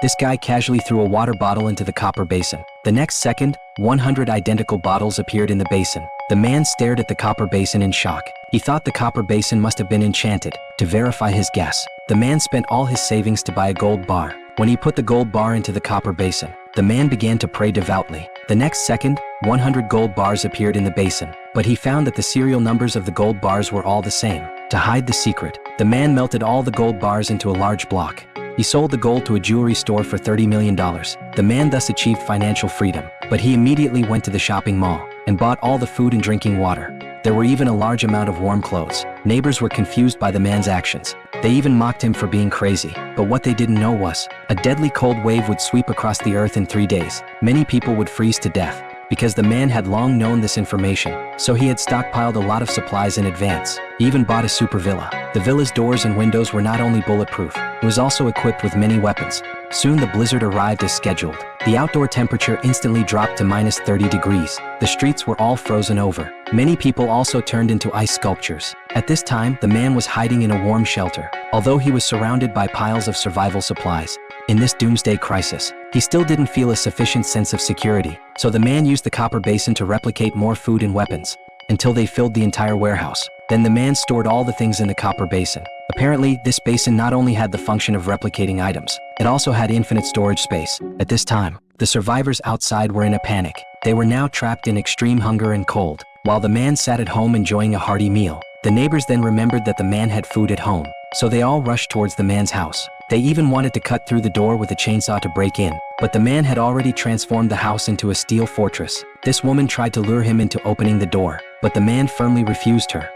This guy casually threw a water bottle into the copper basin. The next second, 100 identical bottles appeared in the basin. The man stared at the copper basin in shock. He thought the copper basin must have been enchanted. To verify his guess, the man spent all his savings to buy a gold bar. When he put the gold bar into the copper basin, the man began to pray devoutly. The next second, 100 gold bars appeared in the basin, but he found that the serial numbers of the gold bars were all the same. To hide the secret, the man melted all the gold bars into a large block. He sold the gold to a jewelry store for $30 million. The man thus achieved financial freedom, but he immediately went to the shopping mall and bought all the food and drinking water. There were even a large amount of warm clothes. Neighbors were confused by the man's actions. They even mocked him for being crazy. But what they didn't know was, a deadly cold wave would sweep across the earth in 3 days. Many people would freeze to death. Because the man had long known this information, so he had stockpiled a lot of supplies in advance. He even bought a super villa. The villa's doors and windows were not only bulletproof, it was also equipped with many weapons. Soon the blizzard arrived as scheduled. The outdoor temperature instantly dropped to minus 30 degrees. The streets were all frozen over. Many people also turned into ice sculptures. At this time, the man was hiding in a warm shelter. Although he was surrounded by piles of survival supplies, in this doomsday crisis, he still didn't feel a sufficient sense of security. So the man used the copper basin to replicate more food and weapons, until they filled the entire warehouse. Then the man stored all the things in the copper basin. Apparently, this basin not only had the function of replicating items, it also had infinite storage space. At this time, the survivors outside were in a panic. They were now trapped in extreme hunger and cold, while the man sat at home enjoying a hearty meal. The neighbors then remembered that the man had food at home, so they all rushed towards the man's house. They even wanted to cut through the door with a chainsaw to break in, but the man had already transformed the house into a steel fortress. This woman tried to lure him into opening the door, but the man firmly refused her.